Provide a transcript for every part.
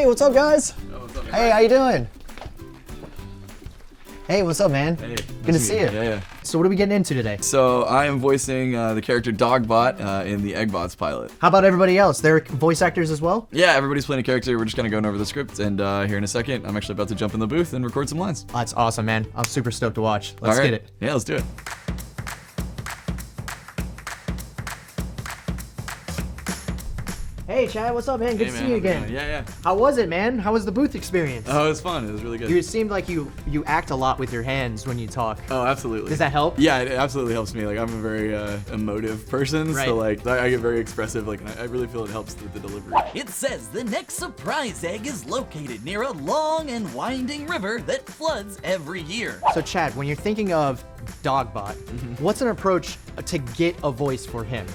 Hey, what's up, guys? Oh, what's up, man? Hey, how you doing? Hey, what's up, man? Hey, good to see you. Yeah. So what are we getting into today? So I am voicing the character Dogbot in the Eggbots pilot. How about everybody else? They're voice actors as well? Yeah, everybody's playing a character. We're just kind of going over the script, and here in a second, I'm actually about to jump in the booth and record some lines. That's awesome, man. I'm super stoked to watch. Let's get it. Yeah, let's do it. Hey, Chad, what's up, man? Good to see you again. Yeah. How was it, man? How was the booth experience? Oh, it was fun. It was really good. You seemed like you act a lot with your hands when you talk. Oh, absolutely. Does that help? Yeah, it absolutely helps me. Like, I'm a very emotive person, Right. so like I get very expressive. Like, and I really feel it helps with the delivery. It says the next surprise egg is located near a long and winding river that floods every year. So, Chad, when you're thinking of Dogbot, what's an approach to get a voice for him?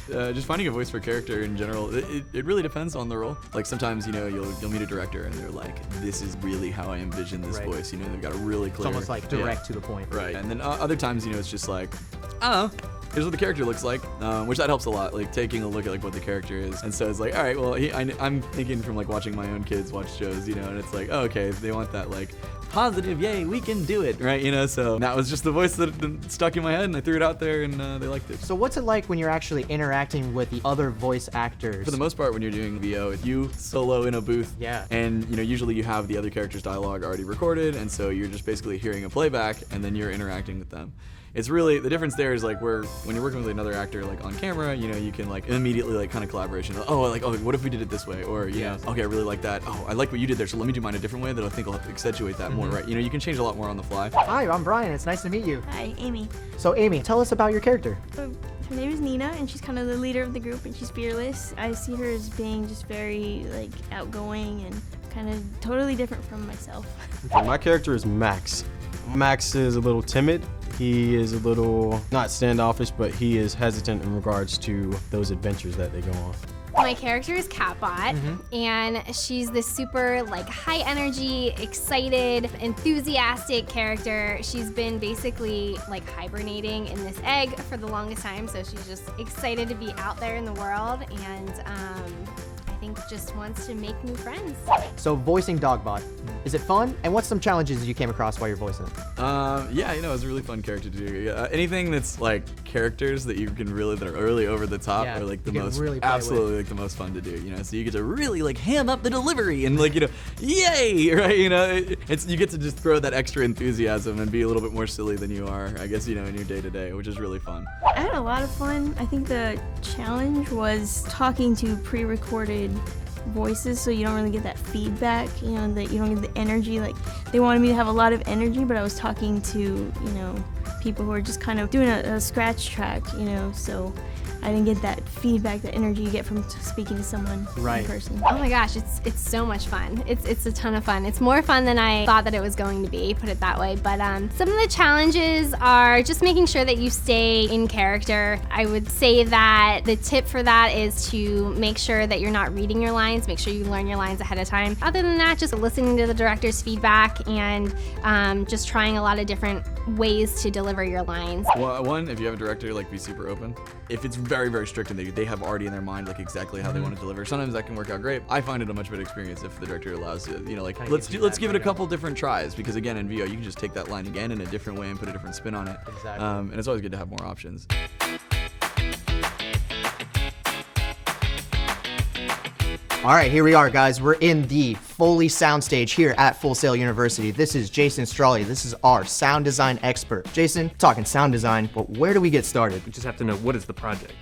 Just finding a voice for character in general, it really depends on the role. Like sometimes, you'll meet a director and they're like, this is really how I envision this Right. voice. They've got a really clear. It's almost like direct to the point. Right. And then other times, it's just like, I don't know. Here's what the character looks like, which that helps a lot. Like taking a look at like what the character is, and so it's like, all right, well, I'm thinking from like watching my own kids watch shows, and it's like, oh, okay, they want that like positive, yay, we can do it, right? So that was just the voice that stuck in my head, and I threw it out there, and they liked it. So what's it like when you're actually interacting with the other voice actors? For the most part, when you're doing VO, if you solo in a booth, Yeah. and usually you have the other character's dialogue already recorded, and so you're just basically hearing a playback, and then you're interacting with them. It's really, the difference there is like when you're working with another actor like on camera, you can like immediately like kind of collaboration. Oh, what if we did it this way? Or okay, I really like that. Oh, I like what you did there, so let me do mine a different way that I think will accentuate that more, right? You can change a lot more on the fly. Hi, I'm Brian. It's nice to meet you. Hi, Amy. So, Amy, tell us about your character. Her name is Nina, and she's kind of the leader of the group, and she's fearless. I see her as being just very like outgoing and kind of totally different from myself. Okay, my character is Max. Max is a little timid. He is a little, not standoffish, but he is hesitant in regards to those adventures that they go on. My character is Catbot, and she's this super like high energy, excited, enthusiastic character. She's been basically like hibernating in this egg for the longest time, so she's just excited to be out there in the world, and I think just wants to make new friends. So, voicing Dogbot, is it fun? And what's some challenges you came across while you're voicing it? Yeah, it was a really fun character to do. Anything that's like characters that you can really, that are really over the top, Yeah, are like the you can most, really play absolutely with. like the most fun to do. So you get to really like ham up the delivery and like yay, right? It's you get to just throw that extra enthusiasm and be a little bit more silly than you are, I guess, in your day to day, which is really fun. I had a lot of fun. I think the challenge was talking to pre-recorded voices, so you don't really get that feedback, that you don't get the energy. Like, they wanted me to have a lot of energy, but I was talking to, people who are just kind of doing a scratch track, so I didn't get that feedback, that energy you get from speaking to someone Right. in person. Oh my gosh, it's so much fun. It's a ton of fun. It's more fun than I thought that it was going to be, put it that way. But some of the challenges are just making sure that you stay in character. I would say that the tip for that is to make sure that you're not reading your lines, make sure you learn your lines ahead of time. Other than that, just listening to the director's feedback and just trying a lot of different ways to deliver your lines. Well, one, if you have a director, like, be super open. If it's very, very strict and they have already in their mind like exactly how they want to deliver, sometimes that can work out great. I find it a much better experience if the director allows it. Let's give it a couple different tries, because again, in VO you can just take that line again in a different way and put a different spin on it. Exactly. And it's always good to have more options. All right, here we are, guys. We're in the Foley Sound stage here at Full Sail University. This is Jason Strawley. This is our sound design expert. Jason, talking sound design, but where do we get started? We just have to know, what is the project?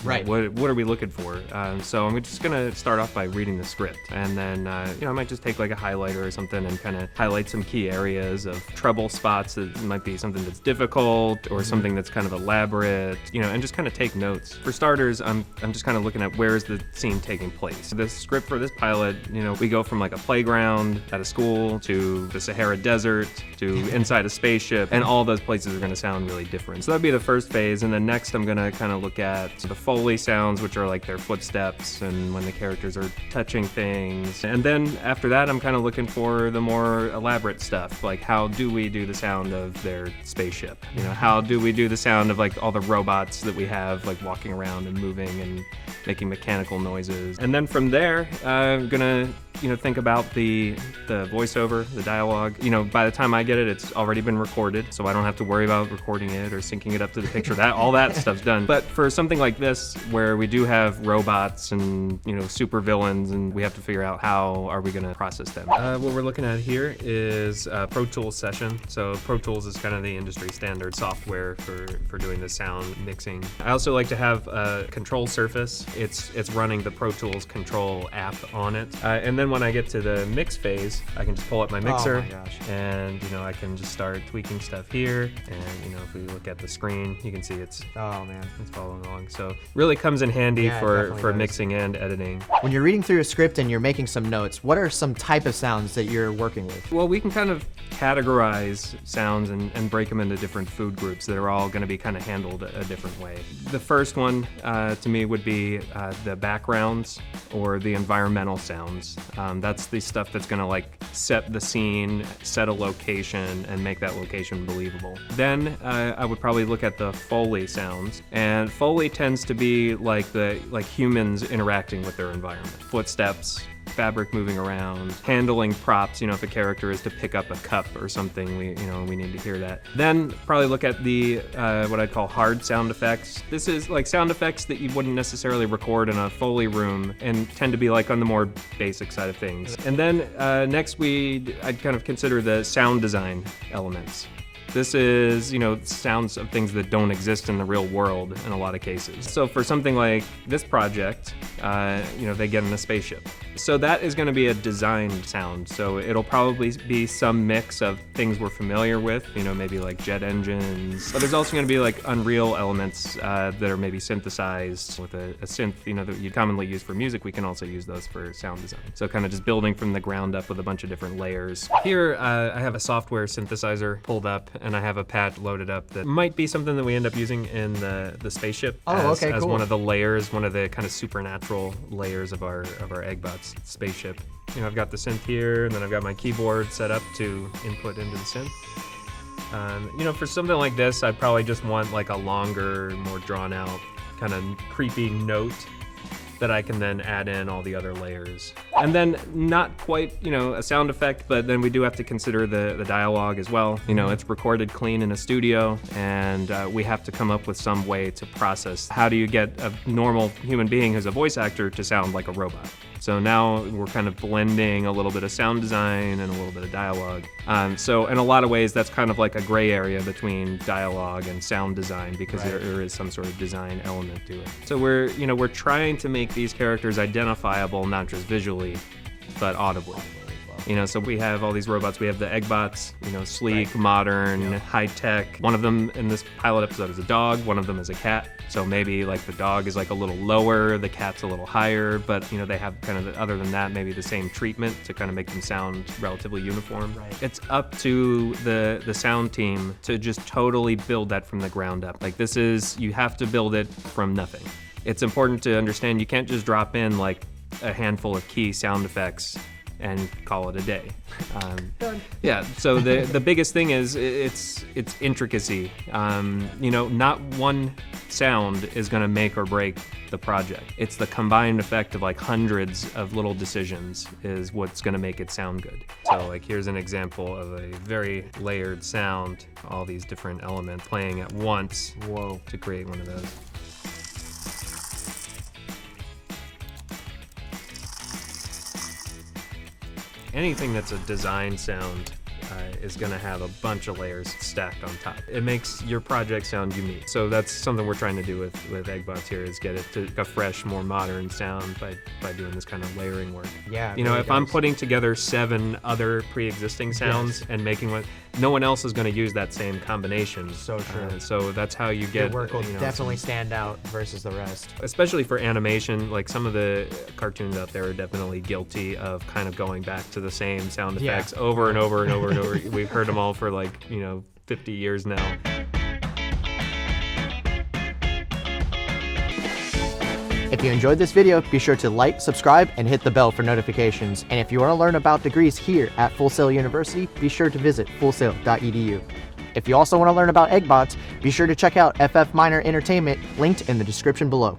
Right. What are we looking for? So I'm just gonna start off by reading the script, and then I might just take like a highlighter or something and kind of highlight some key areas of trouble spots that might be something that's difficult or something that's kind of elaborate, and just kind of take notes. For starters, I'm just kind of looking at where is the scene taking place. The script for this pilot, we go from like a playground at a school to the Sahara Desert to inside a spaceship, and all those places are gonna sound really different. So that'd be the first phase, and then next I'm gonna kind of look at the Foley sounds, which are like their footsteps and when the characters are touching things. And then after that, I'm kind of looking for the more elaborate stuff, like how do we do the sound of their spaceship? You know, how do we do the sound of like all the robots that we have like walking around and moving and making mechanical noises? And then from there, I'm gonna think about the voiceover, the dialogue. By the time I get it, it's already been recorded, so I don't have to worry about recording it or syncing it up to the picture. All that stuff's done. But for something like this, where we do have robots and super villains, and we have to figure out how are we going to process them. What we're looking at here is Pro Tools Session. So Pro Tools is kind of the industry standard software for doing the sound mixing. I also like to have a control surface. It's running the Pro Tools control app on it, and then when I get to the mix phase, I can just pull up my mixer, oh my gosh, and I can just start tweaking stuff here. And if we look at the screen, you can see it's following along. So really comes in handy for mixing and editing. When you're reading through a script and you're making some notes, what are some type of sounds that you're working with? Well, we can kind of categorize sounds and break them into different food groups that are all going to be kind of handled a different way. The first one to me would be the backgrounds or the environmental sounds. That's the stuff that's going to like set the scene, set a location, and make that location believable. Then I would probably look at the Foley sounds, and Foley tends to be like humans interacting with their environment. Footsteps, fabric moving around, handling props. If a character is to pick up a cup or something, we need to hear that. Then probably look at the what I'd call hard sound effects. This is like sound effects that you wouldn't necessarily record in a Foley room and tend to be like on the more basic side of things. And then next I'd kind of consider the sound design elements. This is, sounds of things that don't exist in the real world in a lot of cases. So for something like this project, they get in a spaceship. So that is going to be a designed sound. So it'll probably be some mix of things we're familiar with, maybe like jet engines. But there's also going to be like Unreal elements that are maybe synthesized with a synth, that you commonly use for music. We can also use those for sound design. So kind of just building from the ground up with a bunch of different layers. Here, I have a software synthesizer pulled up, and I have a pad loaded up that might be something that we end up using in the spaceship as cool. one of the layers, one of the kind of supernatural layers of our Eggbot's spaceship. I've got the synth here, and then I've got my keyboard set up to input into the synth. For something like this, I'd probably just want like a longer, more drawn out, kind of creepy note that I can then add in all the other layers. And then not quite, a sound effect, but then we do have to consider the dialogue as well. It's recorded clean in a studio, and we have to come up with some way to process how do you get a normal human being who's a voice actor to sound like a robot. So now we're kind of blending a little bit of sound design and a little bit of dialogue. So in a lot of ways, that's kind of like a gray area between dialogue and sound design, because there is some sort of design element to it. So we're trying to make these characters identifiable, not just visually, but audibly. So we have all these robots. We have the Eggbots, sleek, modern, high-tech. One of them in this pilot episode is a dog. One of them is a cat. So maybe like the dog is like a little lower, the cat's a little higher, but they have kind of, other than that, maybe the same treatment to kind of make them sound relatively uniform. Right. It's up to the sound team to just totally build that from the ground up. Like you have to build it from nothing. It's important to understand you can't just drop in like a handful of key sound effects and call it a day. Yeah, so the biggest thing is it's intricacy. Not one sound is gonna make or break the project. It's the combined effect of like hundreds of little decisions is what's gonna make it sound good. So like here's an example of a very layered sound, all these different elements playing at once to create one of those. Anything that's a design sound is going to have a bunch of layers stacked on top. It makes your project sound unique. So that's something we're trying to do with Eggbots here, is get it to a fresh, more modern sound by doing this kind of layering work. Yeah. If I'm putting together 7 other pre-existing sounds and making one, no one else is going to use that same combination. So true. So that's how you get. Your work will definitely stand out versus the rest. Especially for animation, like some of the cartoons out there are definitely guilty of kind of going back to the same sound effects over and over and over and over. We've heard them all for 50 years now. If you enjoyed this video, be sure to like, subscribe, and hit the bell for notifications. And if you want to learn about degrees here at Full Sail University, be sure to visit fullsail.edu. If you also want to learn about Eggbots, be sure to check out FF Minor Entertainment, linked in the description below.